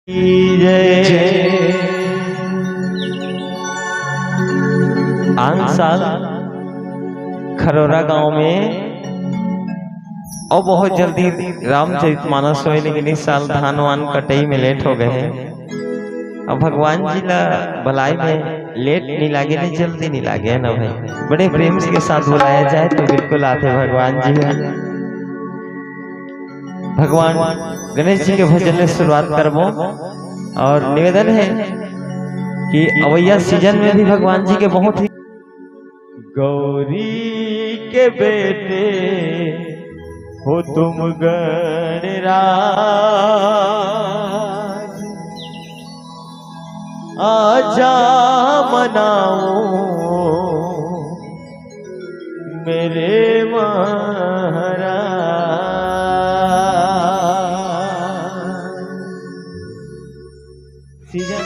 जय। आन साल खरोरा गांव में और बहुत जल्दी रामचरितमानस हुए, लेकिन इस साल धान वान कटई में लेट हो गए हैं। अब भगवान जी ला भलाई में लेट नहीं लागे, नहीं जल्दी नहीं लागे है ना भाई। बड़े प्रेम के साथ बुलाया जाए तो बिल्कुल आते भगवान जी हैं। भगवान गणेश जी के भजन में शुरुआत करबो और निवेदन है कि अवैया सीजन में भी भगवान जी के बहुत ही गौरी के बेटे हो तुम गणराज, आजा मनाओ मेरे महाराज। सीजन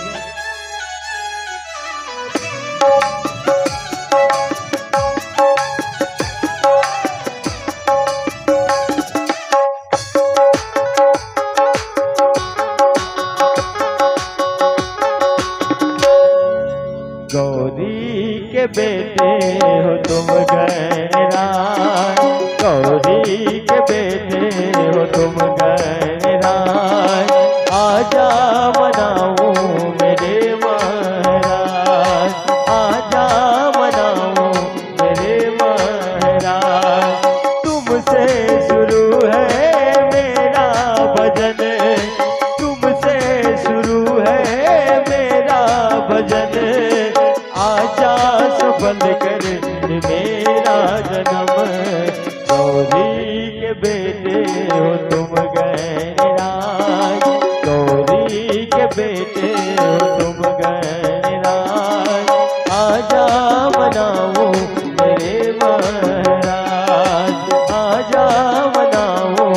गौरी के बेटे हो तुम गणराज, गौरी के बेटे हो तुम गणराज, आजा मनाओ मेरे महाराज, आजा मनाओ मेरे महाराज। तुमसे शुरू है मेरा भजन, तुमसे शुरू है मेरा भजन, आजा सफल कर मेरा जन्म। गौरी के बेटे हो तुम गणराज, गौरी के बेटे हो तुम गणराज, आजा मनाओ मेरे महाराज, आजा मनाओ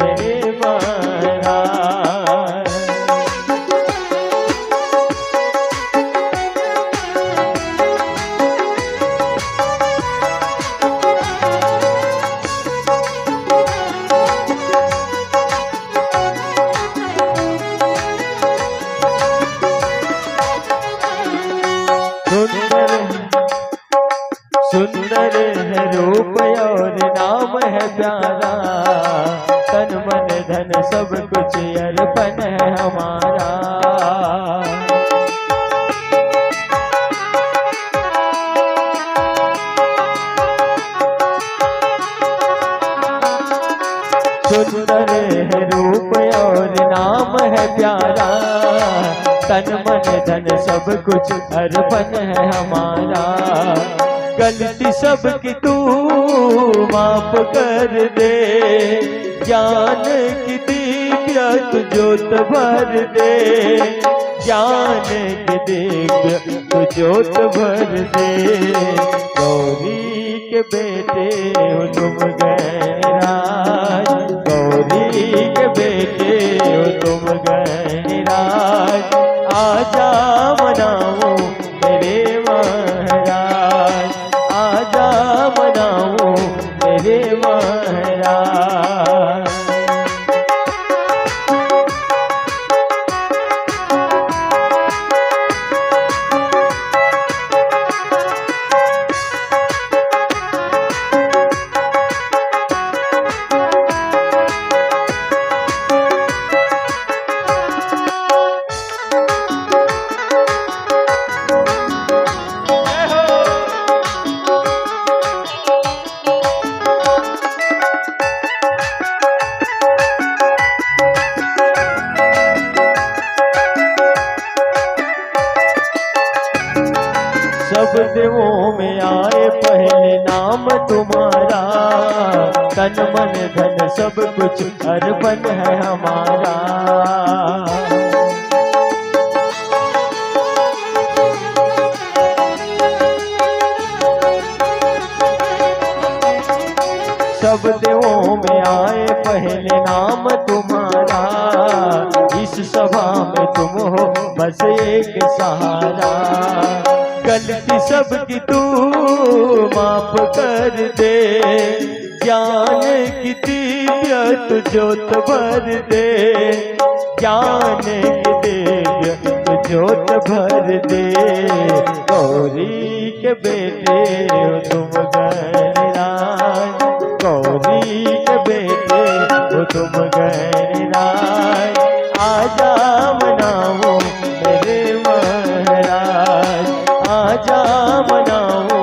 मेरे महाराज। सुंदर है रूप और नाम है प्यारा, तन मन धन सब कुछ अर्पण है हमारा। सुंदर है रूप और नाम है प्यारा, तन मन धन सब कुछ अर्पण है हमारा। गलती सबकी तू माफ कर दे, ज्ञान की दिव्य तू जोत भर दे, ज्ञान की दिव्य तू जोत भर दे। गौरी के बेटे हो तुम गणराज, गौरी के बेटे हो तुम गणराज, आजा मनाओ मेरे महाराज, आजा मनाओ मेरे महाराज। सब देवों में आए पहले नाम तुम्हारा, तन मन धन सब कुछ अर्पण है हमारा। सब देवों में आए पहले नाम तुम्हारा, इस सभा में तुम हो बस एक सहारा। गलती सबकी तू माफ कर दे, ज्ञान की दिव्य तू जोत भर दे, ज्ञान की जोत भर दे। गौरी के बेटे हो तुम गणराज, गौरी के बेटे हो तुम गणराज। आजा मनाओ मेरे महाराज, आजा मनाओ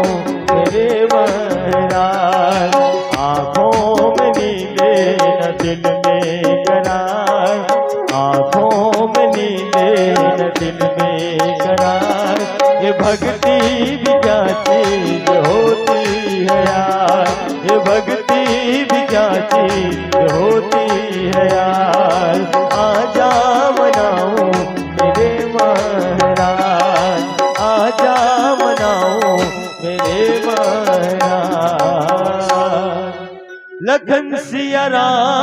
मेरे महाराज। आँखों में नीले न दिल में करार, आँखों में नीले न दिल में करार। ये भक्ति भी क्या चीज होती है यार, ये भक्ति भी क्या चीज होती है यार। आजा मनाओ मेरे महाराज, आजा मनाओ मेरे महाराज। लखन सिया राम।